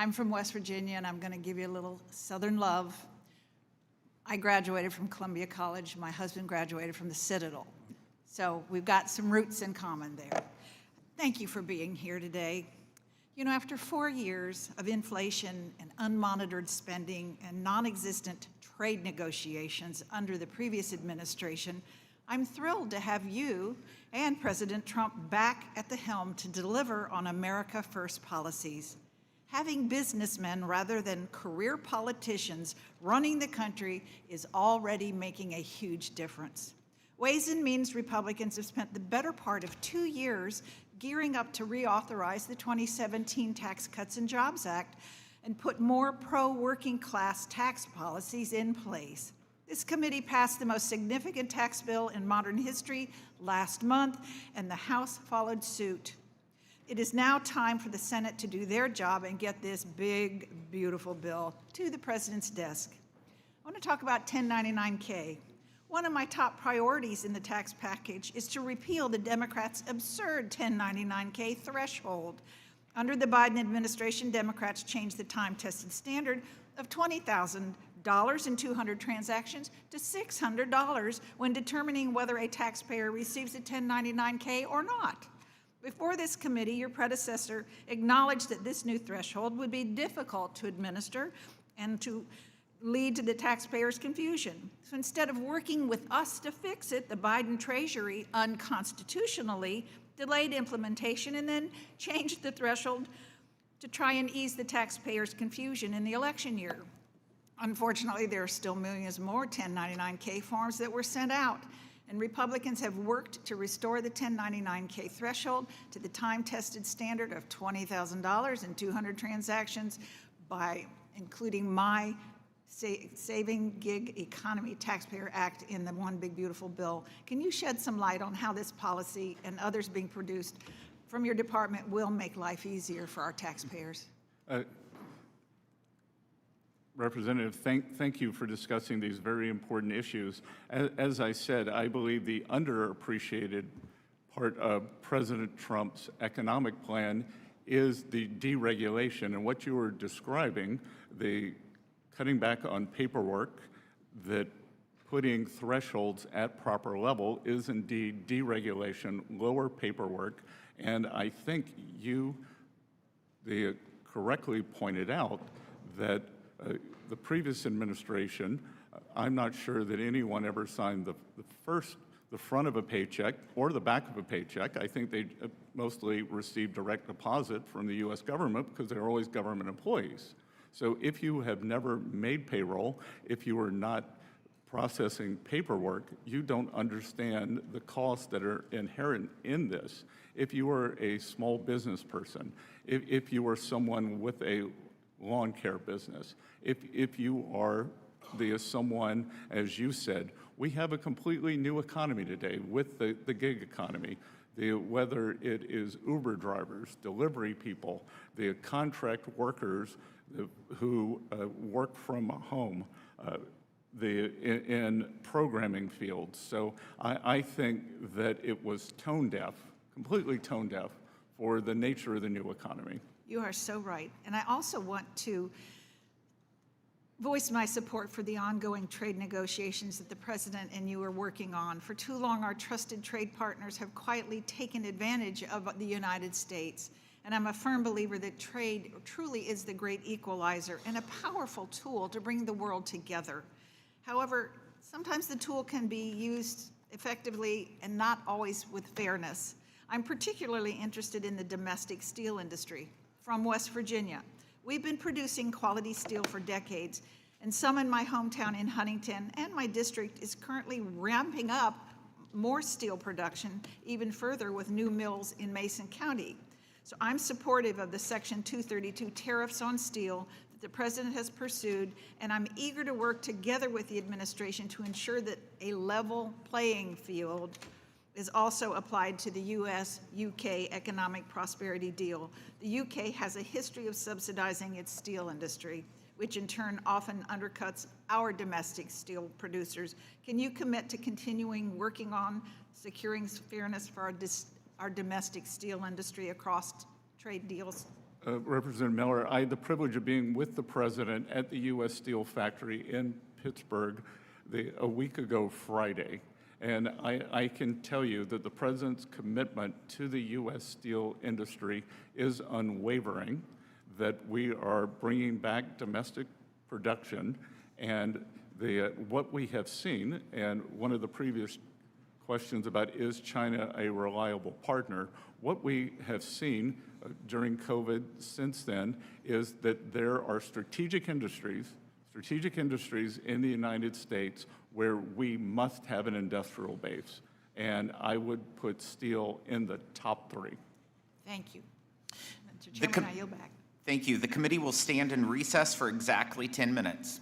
I'm from West Virginia, and I'm going to give you a little Southern love. I graduated from Columbia College. My husband graduated from the Citadel. So we've got some roots in common there. Thank you for being here today. You know, after 4 years of inflation and unmonitored spending and non-existent trade negotiations under the previous administration, I'm thrilled to have you and President Trump back at the helm to deliver on America First policies. Having businessmen rather than career politicians running the country is already making a huge difference. Ways and Means Republicans have spent the better part of 2 years gearing up to reauthorize the 2017 Tax Cuts and Jobs Act and put more pro-working class tax policies in place. This committee passed the most significant tax bill in modern history last month, and the House followed suit. It is now time for the Senate to do their job and get this big, beautiful bill to the President's desk. I want to talk about 1099-K. One of my top priorities in the tax package is to repeal the Democrats' absurd 1099-K threshold. Under the Biden administration, Democrats changed the time-tested standard of $20,000 in 200 transactions to $600 when determining whether a taxpayer receives a 1099-K or not. Before this committee, your predecessor acknowledged that this new threshold would be difficult to administer and to lead to the taxpayers' confusion. So instead of working with us to fix it, the Biden Treasury unconstitutionally delayed implementation and then changed the threshold to try and ease the taxpayers' confusion in the election year. Unfortunately, there are still millions more 1099-K forms that were sent out, and Republicans have worked to restore the 1099-K threshold to the time-tested standard of $20,000 in 200 transactions by including my Saving Gig Economy Taxpayer Act in the One Big Beautiful Bill. Can you shed some light on how this policy and others being produced from your department will make life easier for our taxpayers? Representative, thank you for discussing these very important issues. As I said, I believe the underappreciated part of President Trump's economic plan is the deregulation. And what you were describing, the cutting back on paperwork, that putting thresholds at proper level is indeed deregulation, lower paperwork. And I think you correctly pointed out that the previous administration, I'm not sure that anyone ever signed the front of a paycheck or the back of a paycheck. I think they mostly received direct deposit from the U.S. government because they're always government employees. So if you have never made payroll, if you are not processing paperwork, you don't understand the costs that are inherent in this. If you are a small business person, if you are someone with a lawn care business, if you are someone, as you said, we have a completely new economy today with the gig economy. Whether it is Uber drivers, delivery people, the contract workers who work from home, in programming fields. So I think that it was tone deaf, completely tone deaf, for the nature of the new economy. You are so right. And I also want to voice my support for the ongoing trade negotiations that the President and you are working on. For too long, our trusted trade partners have quietly taken advantage of the United States. And I'm a firm believer that trade truly is the great equalizer and a powerful tool to bring the world together. However, sometimes the tool can be used effectively and not always with fairness. I'm particularly interested in the domestic steel industry. From West Virginia, we've been producing quality steel for decades, and some in my hometown in Huntington and my district is currently ramping up more steel production even further with new mills in Mason County. So I'm supportive of the Section 232 tariffs on steel that the President has pursued, and I'm eager to work together with the administration to ensure that a level playing field is also applied to the U.S.-UK economic prosperity deal. The UK has a history of subsidizing its steel industry, which in turn often undercuts our domestic steel producers. Can you commit to continuing working on securing fairness for our domestic steel industry across trade deals? Representative Miller, I had the privilege of being with the president at the U.S. Steel factory in Pittsburgh a week ago Friday. And I can tell you that the president's commitment to the U.S. steel industry is unwavering, that we are bringing back domestic production, and what we have seen, and one of the previous questions about is China a reliable partner, what we have seen during COVID since then is that there are strategic industries in the United States where we must have an industrial base. And I would put steel in the top 3. Thank you. Mr. Chairman, I yield back. Thank you. The committee will stand in recess for exactly 10 minutes.